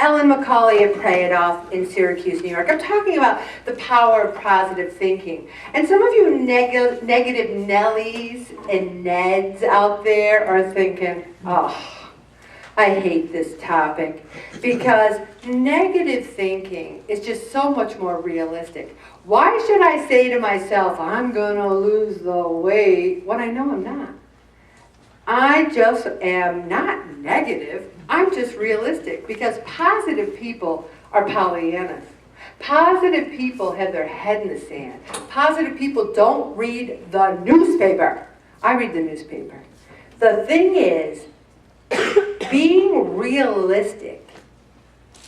Ellen McCauley at Pray It Off in Syracuse, New York. I'm talking about the power of positive thinking. And some of you negative Nellies and Neds out there are thinking, oh, I hate this topic, because negative thinking is just so much more realistic. Why should I say to myself, I'm going to lose the weight, when I know I'm not? I just am not negative. I'm just realistic, because positive people are Pollyannas. Positive people have their head in the sand. Positive people don't read the newspaper. I read the newspaper. The thing is, being realistic,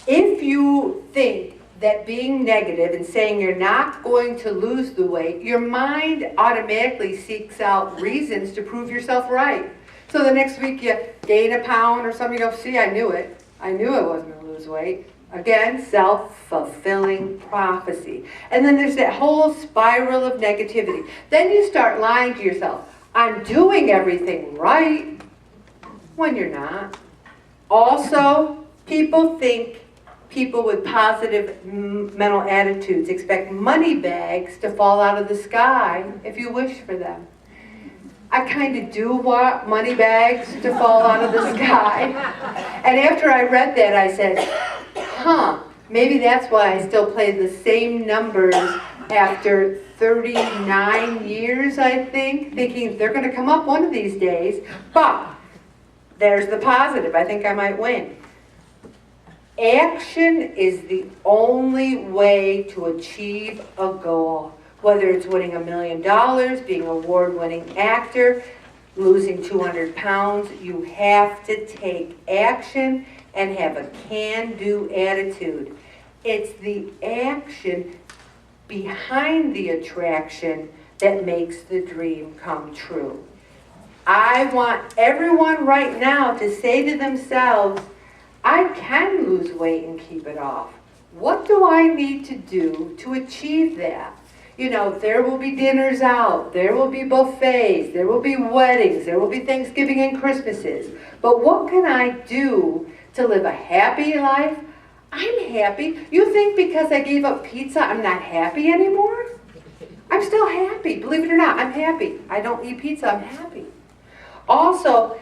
if you think that being negative and saying you're not going to lose the weight, your mind automatically seeks out reasons to prove yourself right. So the next week you gain a pound or something, you go, see, I knew it. I knew I wasn't going to lose weight. Again, self-fulfilling prophecy. And then there's that whole spiral of negativity. Then you start lying to yourself. I'm doing everything right, when you're not. Also, people think people with positive mental attitudes expect money bags to fall out of the sky if you wish for them. I kind of do want money bags to fall out of the sky. And after I read that, I said, maybe that's why I still play the same numbers after 39 years, I think, thinking they're going to come up one of these days. But there's the positive. I think I might win. Action is the only way to achieve a goal. Whether it's winning $1 million, being an award-winning actor, losing 200 pounds, you have to take action and have a can-do attitude. It's the action behind the attraction that makes the dream come true. I want everyone right now to say to themselves, I can lose weight and keep it off. What do I need to do to achieve that? You know, there will be dinners out, there will be buffets, there will be weddings, there will be Thanksgiving and Christmases. But what can I do to live a happy life? I'm happy. You think because I gave up pizza, I'm not happy anymore? I'm still happy. Believe it or not, I'm happy. I don't eat pizza, I'm happy. Also,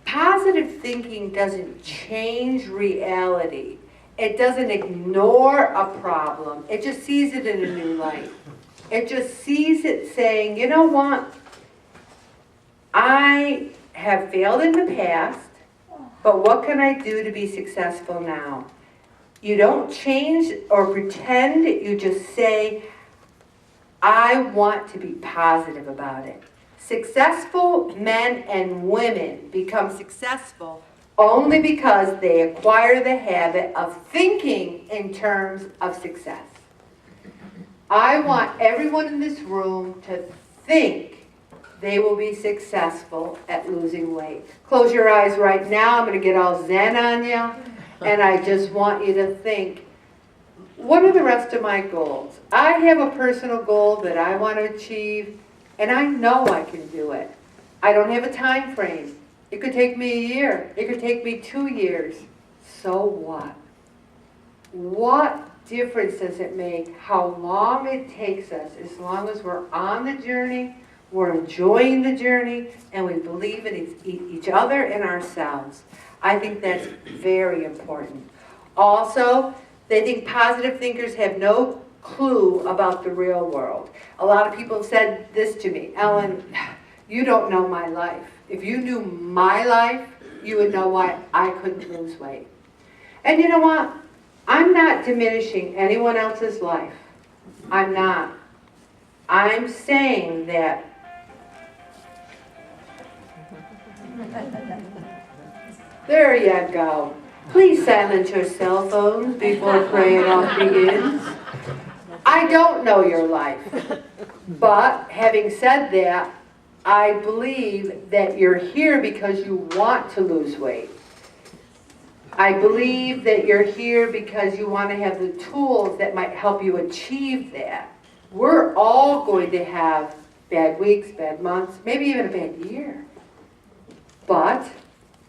positive thinking doesn't change reality. It doesn't ignore a problem. It just sees it in a new light. It just sees it saying, you know what? I have failed in the past, but what can I do to be successful now? You don't change or pretend. You just say, I want to be positive about it. Successful men and women become successful only because they acquire the habit of thinking in terms of success. I want everyone in this room to think they will be successful at losing weight. Close your eyes right now. I'm going to get all zen on you. And I just want you to think, what are the rest of my goals? I have a personal goal that I want to achieve, and I know I can do it. I don't have a time frame. It could take me a year. It could take me 2 years. So what? What difference does it make how long it takes us, as long as we're on the journey, we're enjoying the journey, and we believe in each other and ourselves? I think that's very important. Also, they think positive thinkers have no clue about the real world. A lot of people have said this to me, Ellen, you don't know my life. If you knew my life, you would know why I couldn't lose weight. And you know what? I'm not diminishing anyone else's life. I'm not. I'm saying that there you go. Please silence your cell phones before Pray It Off begins. I don't know your life. But having said that, I believe that you're here because you want to lose weight. I believe that you're here because you want to have the tools that might help you achieve that. We're all going to have bad weeks, bad months, maybe even a bad year. But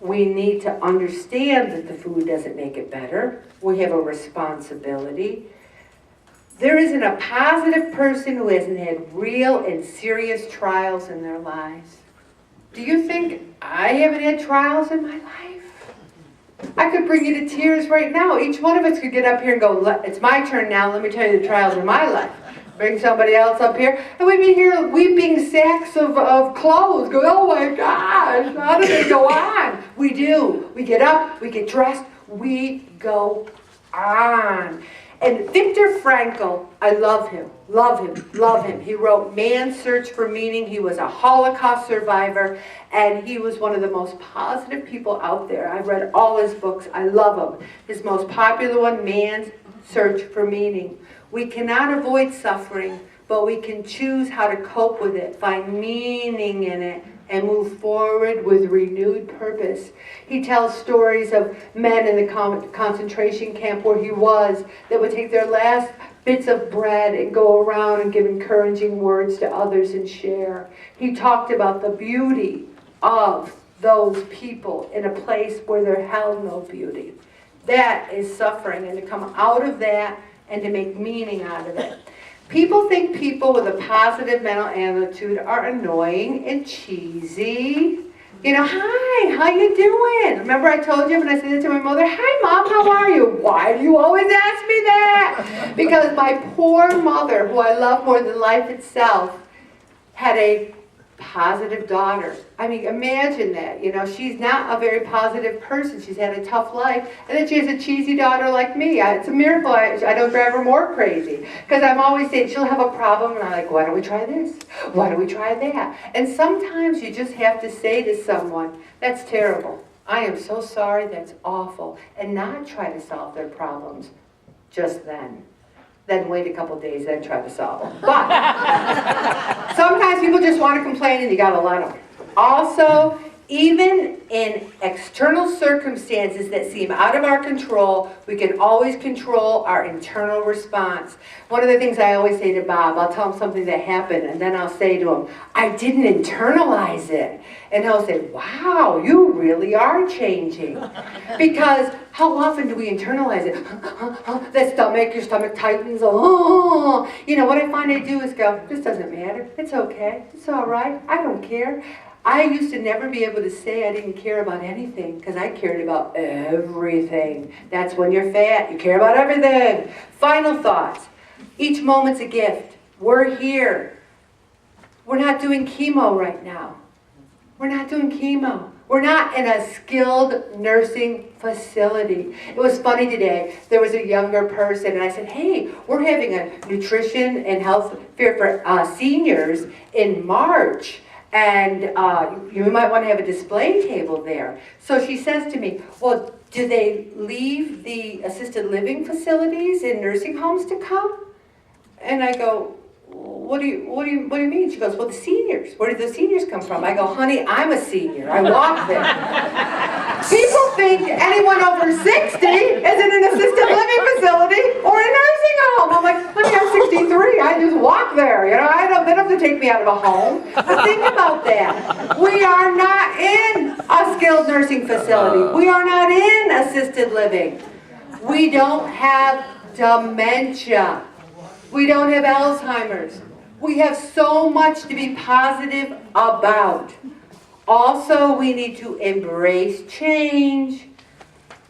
We need to understand that the food doesn't make it better. We have a responsibility. There isn't a positive person who hasn't had real and serious trials in their lives. Do you think I haven't had trials in my life? I could bring you to tears right now. Each one of us could get up here and go, it's my turn now, let me tell you the trials of my life. Bring somebody else up here, and we'd be here weeping sacks of clothes, go, oh my gosh, how do they go on? We do. We get up, we get dressed, we go on. And Viktor Frankl, I love him, love him, love him. He wrote Man's Search for Meaning. He was a Holocaust survivor, and he was one of the most positive people out there. I've read all his books. I love them. His most popular one, Man's Search for Meaning. We cannot avoid suffering, but we can choose how to cope with it, find meaning in it, and move forward with renewed purpose. He tells stories of men in the concentration camp where he was that would take their last bits of bread and go around and give encouraging words to others and share. He talked about the beauty of those people in a place where there held no beauty. That is suffering, and to come out of that and to make meaning out of it. People think people with a positive mental attitude are annoying and cheesy. You know, hi, how you doing? Remember I told you when I said it to my mother, hi Mom, how are you? Why do you always ask me that? Because my poor mother, who I love more than life itself, had a positive daughter. I mean, imagine that. You know, she's not a very positive person. She's had a tough life. And then she has a cheesy daughter like me. It's a miracle I don't drive her more crazy. Because I'm always saying, she'll have a problem, and I'm like, why don't we try this? Why don't we try that? And sometimes you just have to say to someone, that's terrible. I am so sorry, that's awful. And not try to solve their problems just then. Then wait a couple days, then try to solve them. But sometimes people just want to complain and you got to let them. Also, even in external circumstances that seem out of our control, we can always control our internal response. One of the things I always say to Bob, I'll tell him something that happened, and then I'll say to him, I didn't internalize it. And he'll say, wow, you really are changing. Because how often do we internalize it? Your stomach tightens. Oh. You know, what I find I do is go, this doesn't matter. It's okay. It's all right. I don't care. I used to never be able to say I didn't care about anything because I cared about everything. That's when you're fat. You care about everything. Final thoughts. Each moment's a gift. We're here. We're not doing chemo right now. We're not doing chemo. We're not in a skilled nursing facility. It was funny today. There was a younger person, and I said, hey, we're having a nutrition and health fair for seniors in March. And you might want to have a display table there. So she says to me, well, do they leave the assisted living facilities and nursing homes to come? And I go, what do you mean? She goes, well, the seniors. Where did the seniors come from? I go, honey, I'm a senior. I walk there. People think anyone over 60 is in an assisted living facility or a nursing home. I'm like, honey, I'm 63. I just walk there. You know, they don't have to take me out of a home. But think about that. We are not in a skilled nursing facility. We are not in assisted living. We don't have dementia. We don't have Alzheimer's. We have so much to be positive about. Also, we need to embrace change.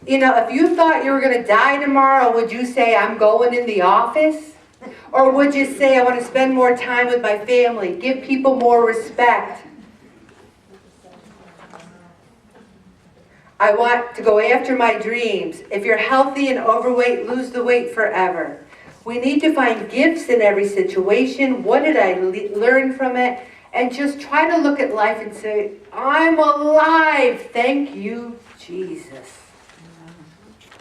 You know, if you thought you were going to die tomorrow, would you say, I'm going in the office? Or would you say, I want to spend more time with my family, give people more respect? I want to go after my dreams. If you're healthy and overweight, lose the weight forever. We need to find gifts in every situation. What did I learn from it? And just try to look at life and say, I'm alive. Thank you, Jesus.